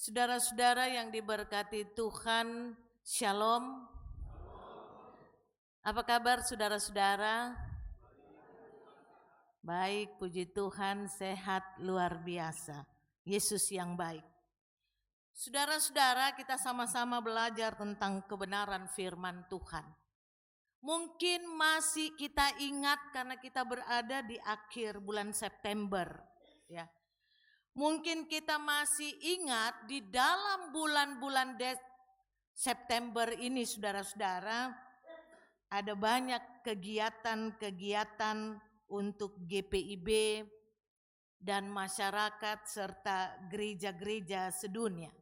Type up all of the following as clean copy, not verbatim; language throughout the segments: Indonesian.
Saudara-saudara yang diberkati Tuhan, Shalom. Apa kabar saudara-saudara? Baik, puji Tuhan, sehat luar biasa. Yesus yang baik. Saudara-saudara, kita sama-sama belajar tentang kebenaran firman Tuhan. Mungkin masih kita ingat karena kita berada di akhir bulan September, ya. Mungkin kita masih ingat di dalam bulan-bulan September ini saudara-saudara ada banyak kegiatan-kegiatan untuk GPIB dan masyarakat serta gereja-gereja sedunia.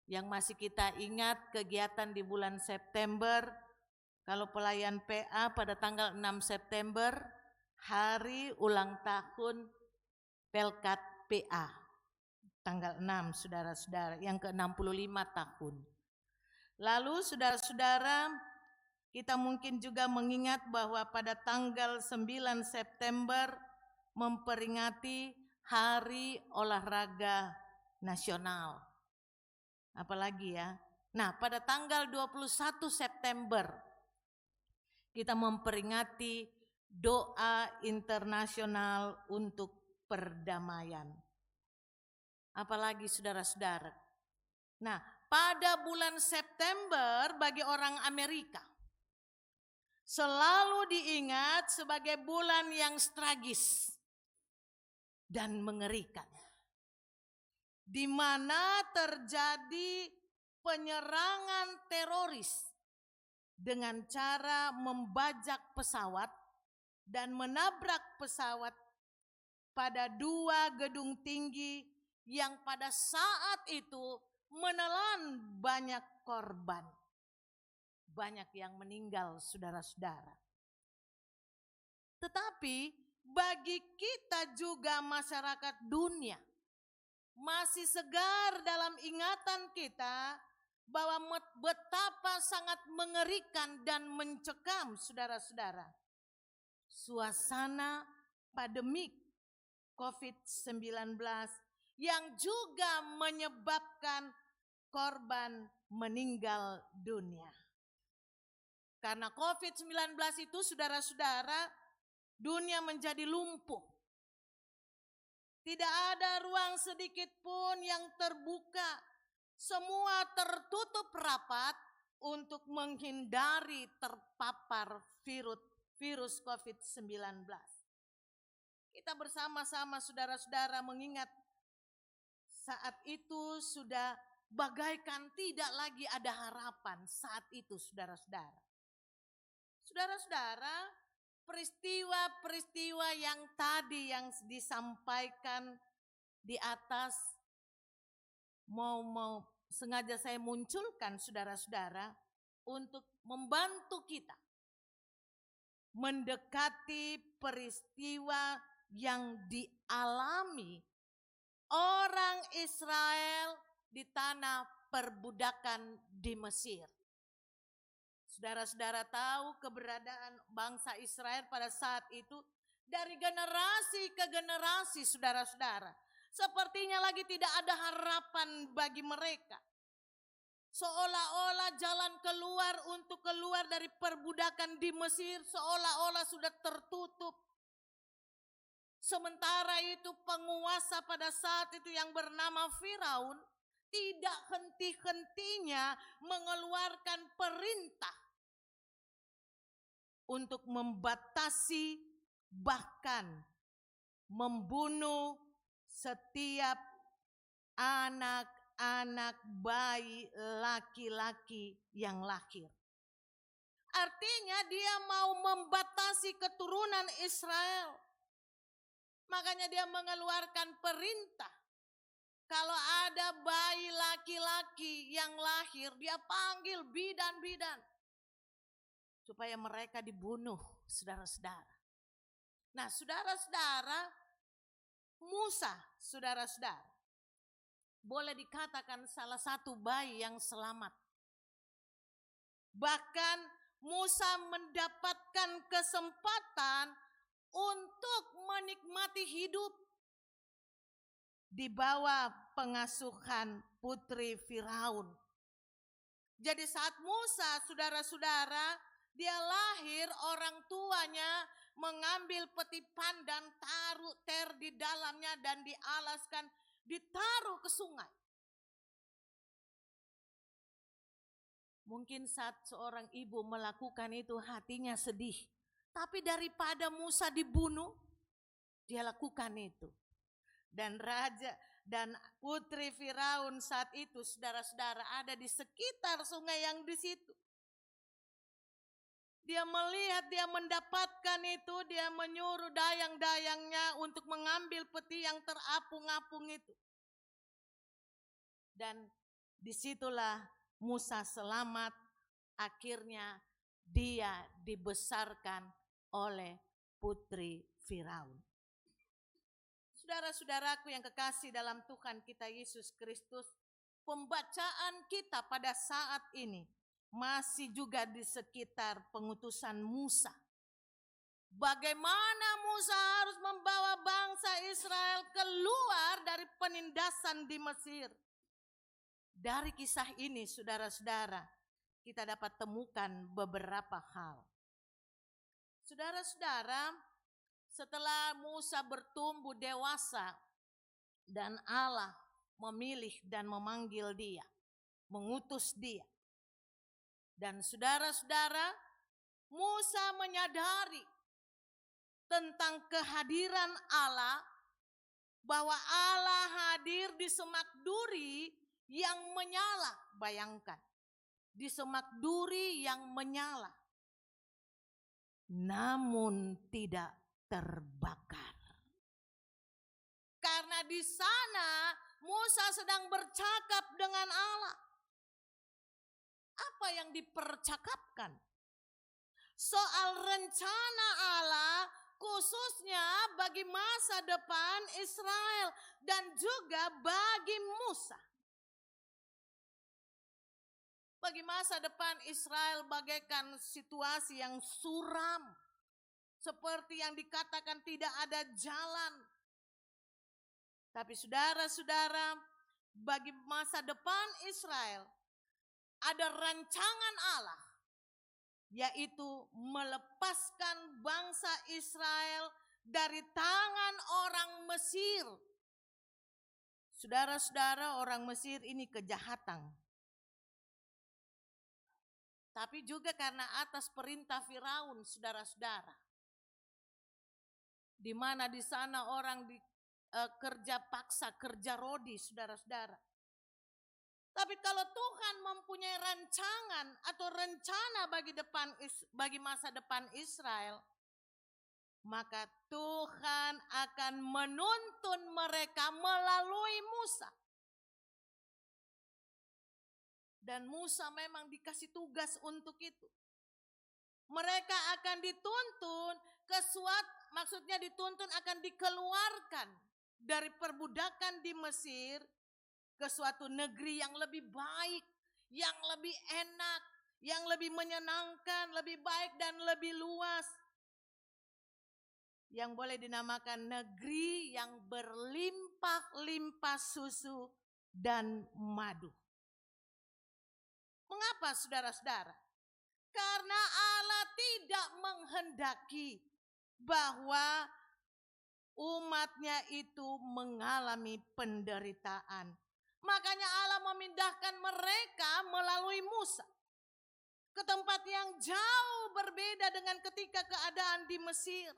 Yang masih kita ingat kegiatan di bulan September, kalau pelayan PA pada tanggal 6 September, hari ulang tahun Pelkat PA, tanggal 6 saudara-saudara, yang ke-65 tahun. Lalu saudara-saudara, kita mungkin juga mengingat bahwa pada tanggal 9 September memperingati Hari Olahraga Nasional. Apalagi ya. Nah, pada tanggal 21 September kita memperingati doa internasional untuk perdamaian. Apalagi saudara-saudara. Nah, pada bulan September bagi orang Amerika selalu diingat sebagai bulan yang tragis dan mengerikan, di mana terjadi penyerangan teroris dengan cara membajak pesawat dan menabrak pesawat pada dua gedung tinggi yang pada saat itu menelan banyak korban. Banyak yang meninggal saudara-saudara. Tetapi bagi kita juga masyarakat dunia masih segar dalam ingatan kita bahwa betapa sangat mengerikan dan mencekam saudara-saudara suasana pandemik COVID-19 yang juga menyebabkan korban meninggal dunia. Karena COVID-19 itu saudara-saudara, dunia menjadi lumpuh. Tidak ada ruang sedikit pun yang terbuka. Semua tertutup rapat untuk menghindari terpapar virus COVID-19. Kita bersama-sama saudara-saudara mengingat saat itu sudah bagaikan tidak lagi ada harapan saat itu saudara-saudara. Saudara-saudara, peristiwa-peristiwa yang tadi yang disampaikan di atas mau sengaja saya munculkan saudara-saudara untuk membantu kita mendekati peristiwa yang dialami orang Israel di tanah perbudakan di Mesir. Saudara-saudara tahu keberadaan bangsa Israel pada saat itu dari generasi ke generasi saudara-saudara. Sepertinya lagi tidak ada harapan bagi mereka. Seolah-olah jalan keluar untuk keluar dari perbudakan di Mesir seolah-olah sudah tertutup. Sementara itu penguasa pada saat itu yang bernama Firaun tidak henti-hentinya mengeluarkan perintah untuk membatasi bahkan membunuh setiap anak-anak bayi laki-laki yang lahir. Artinya dia mau membatasi keturunan Israel. Makanya dia mengeluarkan perintah. Kalau ada bayi laki-laki yang lahir, dia panggil bidan-bidan. Supaya mereka dibunuh, saudara-saudara. Nah, saudara-saudara, Musa, saudara-saudara, boleh dikatakan salah satu bayi yang selamat. Bahkan Musa mendapatkan kesempatan untuk menikmati hidup. di bawah pengasuhan putri Firaun. Jadi saat Musa, saudara-saudara, dia lahir, orang tuanya mengambil peti pandan, taruh ter di dalamnya dan dialaskan, ditaruh ke sungai. Mungkin saat seorang ibu melakukan itu hatinya sedih. Tapi daripada Musa dibunuh, dia lakukan itu. Dan raja dan putri Firaun saat itu, saudara-saudara, ada di sekitar sungai yang di situ. Dia melihat, dia mendapatkan itu, dia menyuruh dayang-dayangnya untuk mengambil peti yang terapung-apung itu. Dan disitulah Musa selamat, akhirnya dia dibesarkan oleh putri Firaun. Saudara-saudaraku yang kekasih dalam Tuhan kita Yesus Kristus, pembacaan kita pada saat ini masih juga di sekitar pengutusan Musa. Bagaimana Musa harus membawa bangsa Israel keluar dari penindasan di Mesir. Dari kisah ini, saudara-saudara, kita dapat temukan beberapa hal. Saudara-saudara, setelah Musa bertumbuh dewasa dan Allah memilih dan memanggil dia, mengutus dia. Dan saudara-saudara, Musa menyadari tentang kehadiran Allah, bahwa Allah hadir di semak duri yang menyala. Bayangkan, di semak duri yang menyala, namun tidak terbakar. Karena di sana Musa sedang bercakap dengan Allah. Apa yang dipercakapkan? Soal rencana Allah khususnya bagi masa depan Israel dan juga bagi Musa. Bagi masa depan Israel bagaikan situasi yang suram. Seperti yang dikatakan tidak ada jalan. Tapi saudara-saudara, bagi masa depan Israel ada rancangan Allah, yaitu melepaskan bangsa Israel dari tangan orang Mesir. Saudara-saudara, orang Mesir ini kejahatan. Tapi juga karena atas perintah Firaun, saudara-saudara. Di mana di sana orang kerja paksa, kerja rodi, saudara-saudara. Tapi kalau Tuhan mempunyai rancangan atau rencana bagi masa depan Israel, maka Tuhan akan menuntun mereka melalui Musa. Dan Musa memang dikasih tugas untuk itu. Mereka akan dituntun maksudnya dituntun akan dikeluarkan dari perbudakan di Mesir ke suatu negeri yang lebih baik, yang lebih enak, yang lebih menyenangkan, lebih baik dan lebih luas. Yang boleh dinamakan negeri yang berlimpah-limpah susu dan madu. Mengapa saudara-saudara? Karena Allah tidak menghendaki bahwa umatnya itu mengalami penderitaan. Makanya Allah memindahkan mereka melalui Musa ke tempat yang jauh berbeda dengan ketika keadaan di Mesir.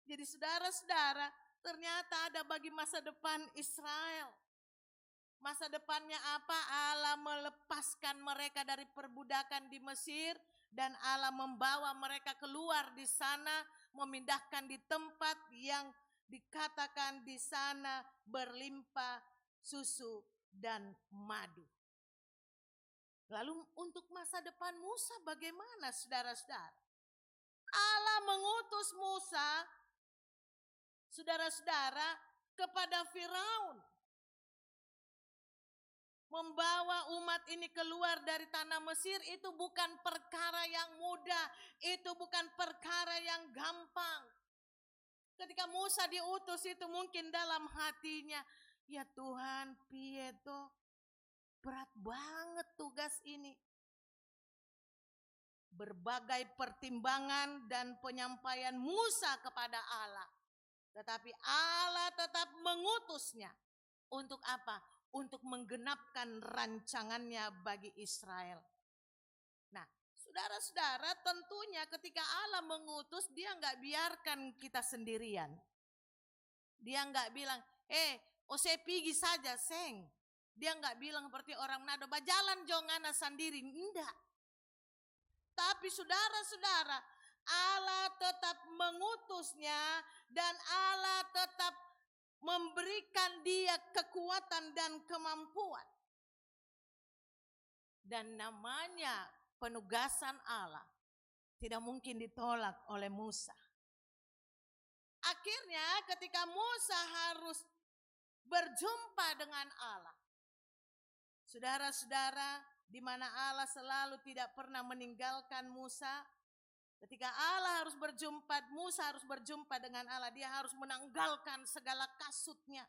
Jadi saudara-saudara, ternyata ada bagi masa depan Israel. Masa depannya apa? Allah melepaskan mereka dari perbudakan di Mesir dan Allah membawa mereka keluar di sana, memindahkan di tempat yang dikatakan di sana berlimpah susu dan madu. Lalu untuk masa depan Musa bagaimana saudara-saudara? Allah mengutus Musa, saudara-saudara, kepada Firaun. Membawa umat ini keluar dari tanah Mesir itu bukan perkara yang mudah, itu bukan perkara yang gampang. Ketika Musa diutus itu mungkin dalam hatinya, ya Tuhan, piye toh, berat banget tugas ini. Berbagai pertimbangan dan penyampaian Musa kepada Allah. Tetapi Allah tetap mengutusnya. Untuk apa? Untuk menggenapkan rancangannya bagi Israel. Nah, saudara-saudara, tentunya ketika Allah mengutus, dia nggak biarkan kita sendirian. Dia nggak bilang, saya pergi saja, seng. Dia nggak bilang seperti orang Manado, jalan jongana sendiri. Enggak. Tapi saudara-saudara, Allah tetap mengutusnya dan Allah tetap memberikan dia kekuatan dan kemampuan. Dan namanya penugasan Allah tidak mungkin ditolak oleh Musa. Akhirnya ketika Musa harus berjumpa dengan Allah. Saudara-saudara, di mana Allah selalu tidak pernah meninggalkan Musa. Ketika Allah harus berjumpa, Musa harus berjumpa dengan Allah. Dia harus menanggalkan segala kasutnya.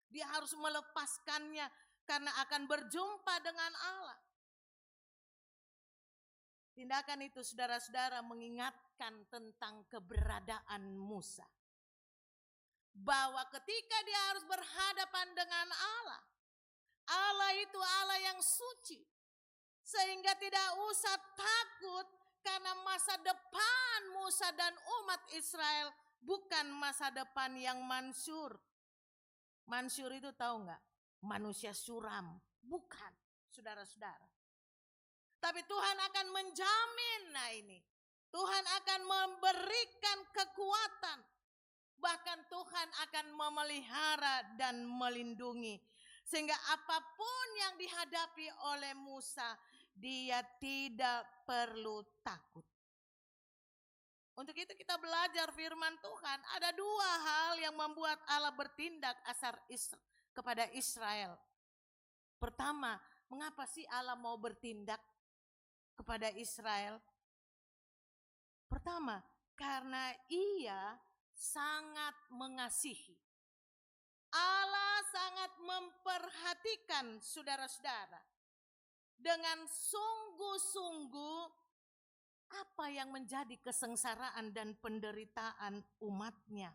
Dia harus melepaskannya karena akan berjumpa dengan Allah. Tindakan itu saudara-saudara mengingatkan tentang keberadaan Musa. Bahwa ketika dia harus berhadapan dengan Allah. Allah itu Allah yang suci. Sehingga tidak usah takut karena masa depan Musa dan umat Israel bukan masa depan yang mansur. Mansur itu tahu enggak? Manusia suram. Bukan, saudara-saudara. Tapi Tuhan akan menjamin, Tuhan akan memberikan kekuatan. Bahkan Tuhan akan memelihara dan melindungi. Sehingga apapun yang dihadapi oleh Musa, dia tidak perlu takut. Untuk itu kita belajar firman Tuhan. Ada dua hal yang membuat Allah bertindak kepada Israel. Pertama, mengapa sih Allah mau bertindak kepada Israel? Pertama, karena ia sangat mengasihi. Allah sangat memperhatikan saudara-saudara. Dengan sungguh-sungguh apa yang menjadi kesengsaraan dan penderitaan umatnya.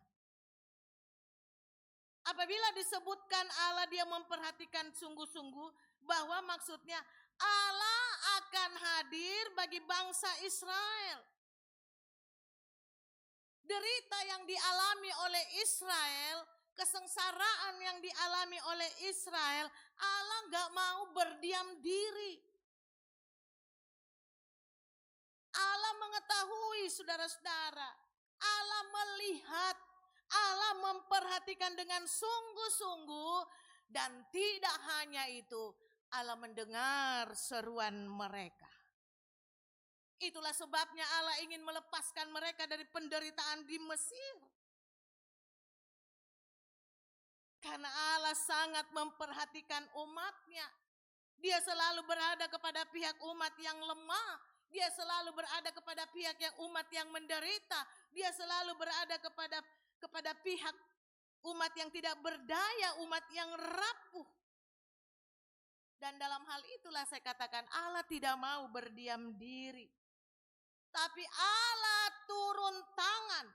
Apabila disebutkan Allah dia memperhatikan sungguh-sungguh, bahwa maksudnya Allah akan hadir bagi bangsa Israel. Derita yang dialami oleh Israel, kesengsaraan yang dialami oleh Israel, Allah gak mau berdiam diri. Allah mengetahui saudara-saudara, Allah melihat, Allah memperhatikan dengan sungguh-sungguh, dan tidak hanya itu, Allah mendengar seruan mereka. Itulah sebabnya Allah ingin melepaskan mereka dari penderitaan di Mesir. Karena Allah sangat memperhatikan umatnya. Dia selalu berada kepada pihak umat yang lemah. Dia selalu berada kepada pihak yang umat yang menderita. Dia selalu berada kepada pihak umat yang tidak berdaya, umat yang rapuh. Dan dalam hal itulah saya katakan Allah tidak mau berdiam diri. Tapi Allah turun tangan.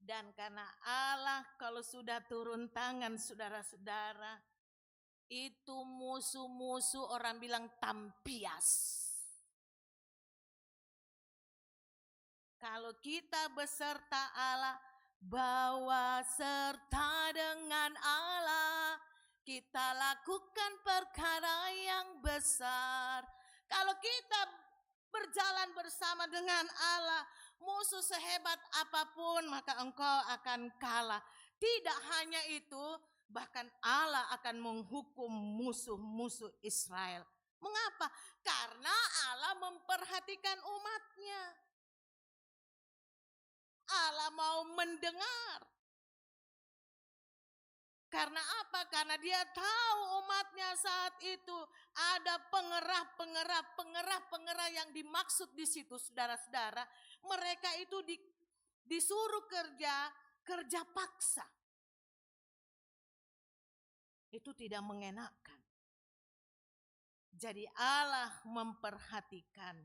Dan karena Allah kalau sudah turun tangan saudara-saudara, itu musuh-musuh orang bilang tampias. Kalau kita beserta Allah, bawa serta dengan Allah, kita lakukan perkara yang besar. Kalau kita berjalan bersama dengan Allah, musuh sehebat apapun maka engkau akan kalah. Tidak hanya itu, bahkan Allah akan menghukum musuh-musuh Israel. Mengapa? Karena Allah memperhatikan umatnya. Allah mau mendengar. Karena apa? Karena dia tahu umatnya saat itu ada pengerah yang dimaksud di situ, saudara-saudara. Mereka itu disuruh kerja paksa. Itu tidak mengenakan. Jadi Allah memperhatikan,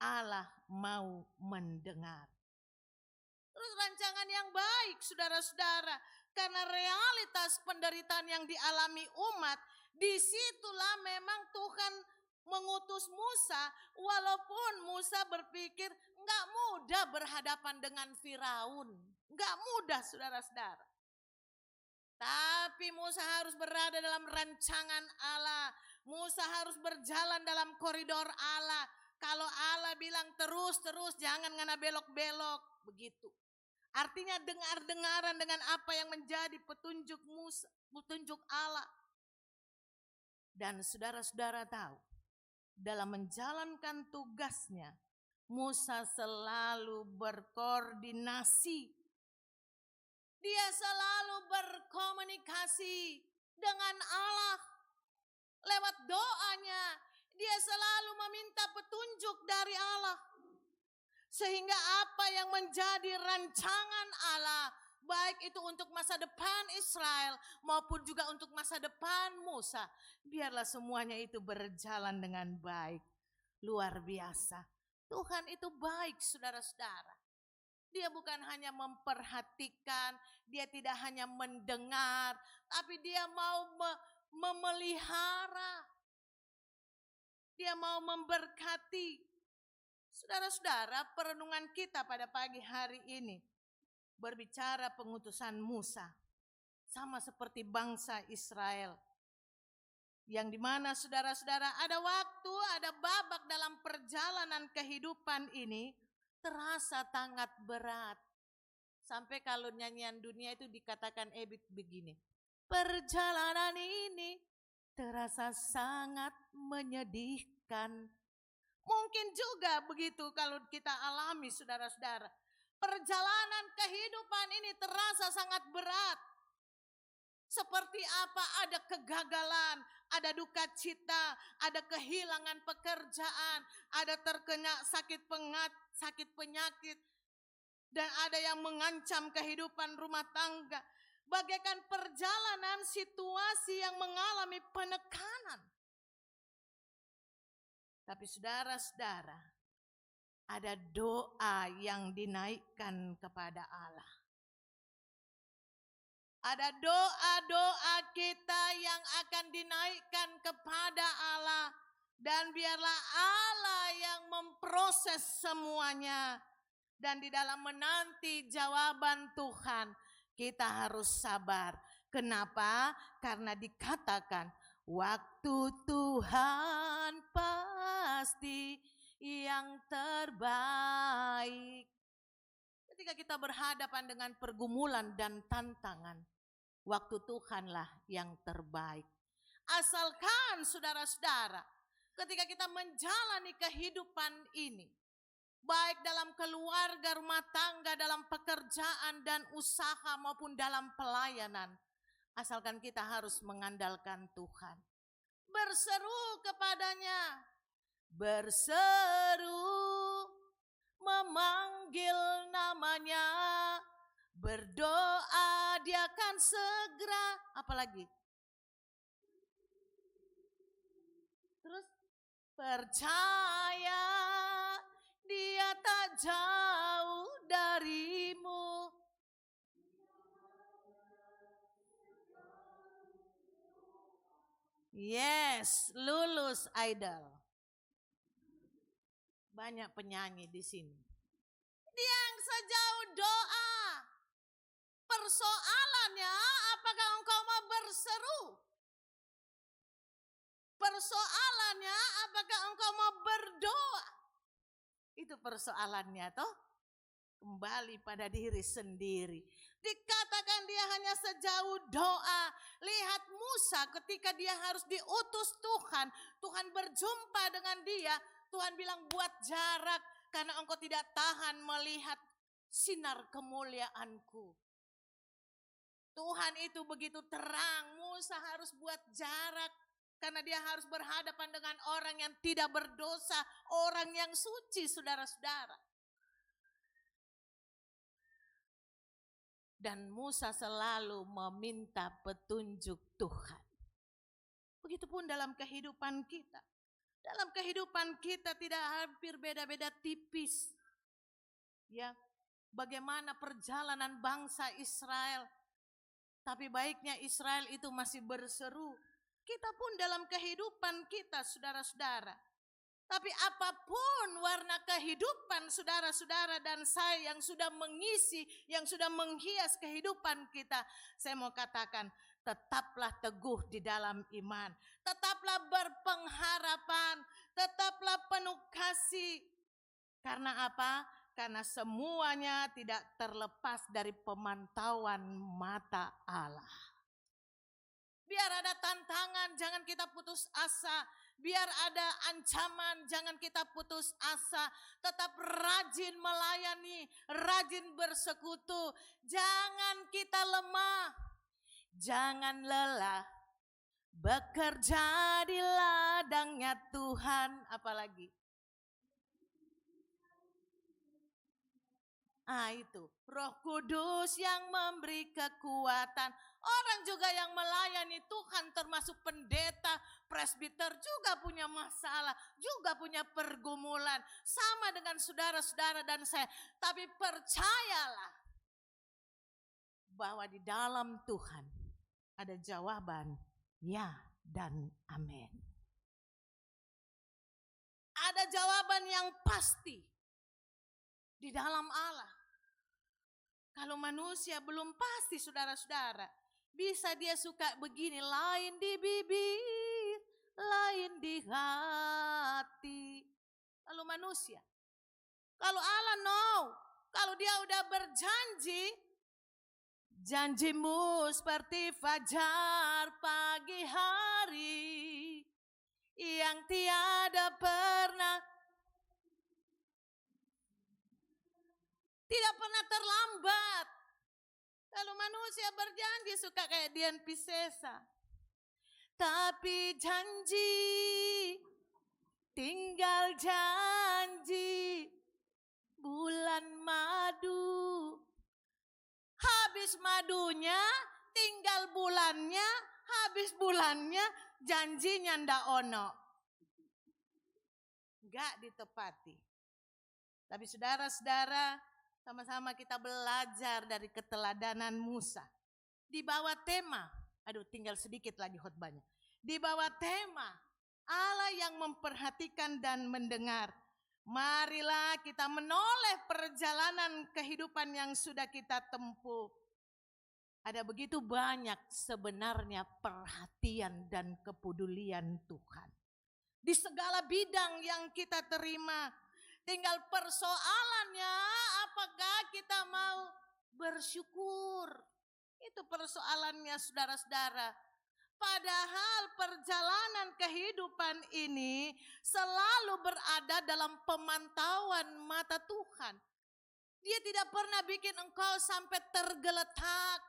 Allah mau mendengar. Terus rancangan yang baik saudara-saudara, karena realitas penderitaan yang dialami umat, disitulah memang Tuhan mengutus Musa, walaupun Musa berpikir enggak mudah berhadapan dengan Firaun. Enggak mudah saudara-saudara. Tapi Musa harus berada dalam rancangan Allah. Musa harus berjalan dalam koridor Allah. Kalau Allah bilang terus, jangan ngana belok-belok. Begitu. Artinya dengar-dengaran dengan apa yang menjadi petunjuk Musa, petunjuk Allah. Dan saudara-saudara tahu, dalam menjalankan tugasnya, Musa selalu berkoordinasi. Dia selalu berkomunikasi dengan Allah. Lewat doanya, dia selalu meminta petunjuk dari Allah. Sehingga apa yang menjadi rancangan Allah, baik itu untuk masa depan Israel maupun juga untuk masa depan Musa, biarlah semuanya itu berjalan dengan baik. Luar biasa. Tuhan itu baik saudara-saudara. Dia bukan hanya memperhatikan, dia tidak hanya mendengar, tapi dia mau memelihara. Dia mau memberkati. Saudara-saudara, perenungan kita pada pagi hari ini berbicara pengutusan Musa. Sama seperti bangsa Israel. Yang dimana saudara-saudara ada waktu, ada babak dalam perjalanan kehidupan ini terasa sangat berat. Sampai kalau nyanyian dunia itu dikatakan begini. Perjalanan ini terasa sangat menyedihkan. Mungkin juga begitu kalau kita alami saudara-saudara. Perjalanan kehidupan ini terasa sangat berat. Seperti apa, ada kegagalan, ada duka cita, ada kehilangan pekerjaan, ada terkena sakit penyakit, dan ada yang mengancam kehidupan rumah tangga. Bagaikan perjalanan situasi yang mengalami penekanan. Tapi saudara-saudara, ada doa yang dinaikkan kepada Allah. Ada doa-doa kita yang akan dinaikkan kepada Allah. Dan biarlah Allah yang memproses semuanya. Dan di dalam menanti jawaban Tuhan, kita harus sabar. Kenapa? Karena dikatakan, waktu Tuhan pasti yang terbaik. Ketika kita berhadapan dengan pergumulan dan tantangan, waktu Tuhanlah yang terbaik. Asalkan saudara-saudara, ketika kita menjalani kehidupan ini, baik dalam keluarga, rumah tangga, dalam pekerjaan dan usaha maupun dalam pelayanan, asalkan kita harus mengandalkan Tuhan. Berseru kepadanya, berseru, memanggil namanya, berdoa dia akan segera, apalagi? Terus percaya dia tak jauh darimu. Yes, lulus idol. Banyak penyanyi di sini. Dia yang sejauh doa. Persoalannya, apakah engkau mau berseru? Persoalannya, apakah engkau mau berdoa? Itu persoalannya toh. Kembali pada diri sendiri. Dikatakan dia hanya sejauh doa. Lihat Musa ketika dia harus diutus Tuhan. Tuhan berjumpa dengan dia. Tuhan bilang buat jarak karena engkau tidak tahan melihat sinar kemuliaanku. Tuhan itu begitu terang, Musa harus buat jarak karena dia harus berhadapan dengan orang yang tidak berdosa, orang yang suci saudara-saudara. Dan Musa selalu meminta petunjuk Tuhan. Begitupun dalam kehidupan kita. Dalam kehidupan kita tidak hampir beda-beda tipis. Ya, bagaimana perjalanan bangsa Israel. Tapi baiknya Israel itu masih berseru. Kita pun dalam kehidupan kita, saudara-saudara. Tapi apapun warna kehidupan saudara-saudara dan saya yang sudah mengisi, yang sudah menghias kehidupan kita, saya mau katakan, tetaplah teguh di dalam iman. Tetaplah berpengharapan, tetaplah penuh kasih. Karena apa? Karena semuanya tidak terlepas dari pemantauan mata Allah. Biar ada tantangan, jangan kita putus asa. Biar ada ancaman, jangan kita putus asa. Tetap rajin melayani, rajin bersekutu. Jangan kita lemah, jangan lelah. Bekerja di ladangnya Tuhan, apalagi? Itu Roh Kudus yang memberi kekuatan. Orang juga yang melayani Tuhan termasuk pendeta, presbiter juga punya masalah, juga punya pergumulan. Sama dengan saudara-saudara dan saya. Tapi percayalah bahwa di dalam Tuhan ada jawaban ya dan amin. Ada jawaban yang pasti di dalam Allah. Kalau manusia belum pasti saudara-saudara. Bisa dia suka begini, lain di bibir, lain di hati. Lalu manusia. Kalau Allah no, kalau dia udah berjanji, janjimu seperti fajar pagi hari yang tiada pernah, tidak pernah terlambat. Kalau manusia berjanji suka kayak Dian Piscesa. Tapi janji, tinggal janji, bulan madu. Habis madunya, tinggal bulannya, habis bulannya, janjinya ndak ono. Enggak ditepati. Tapi saudara-saudara, sama-sama kita belajar dari keteladanan Musa. Di bawah tema, tinggal sedikit lagi khotbahnya. Di bawah tema, Allah yang memperhatikan dan mendengar. Marilah kita menoleh perjalanan kehidupan yang sudah kita tempuh. Ada begitu banyak sebenarnya perhatian dan kepedulian Tuhan. Di segala bidang yang kita terima. Tinggal persoalannya apakah kita mau bersyukur. Itu persoalannya saudara-saudara. Padahal perjalanan kehidupan ini selalu berada dalam pemantauan mata Tuhan. Dia tidak pernah bikin engkau sampai tergeletak.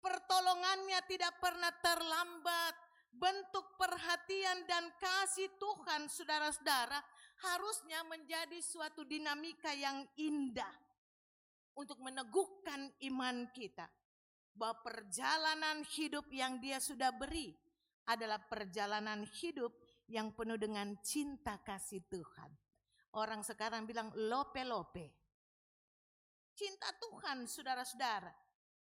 Pertolongannya tidak pernah terlambat. Bentuk perhatian dan kasih Tuhan saudara-saudara harusnya menjadi suatu dinamika yang indah untuk meneguhkan iman kita. Bahwa perjalanan hidup yang dia sudah beri adalah perjalanan hidup yang penuh dengan cinta kasih Tuhan. Orang sekarang bilang lope-lope. Cinta Tuhan saudara-saudara.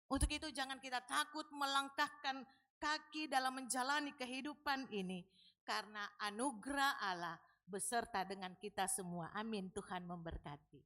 Untuk itu jangan kita takut melangkahkan kaki dalam menjalani kehidupan ini. Karena anugerah Allah beserta dengan kita semua. Amin. Tuhan memberkati.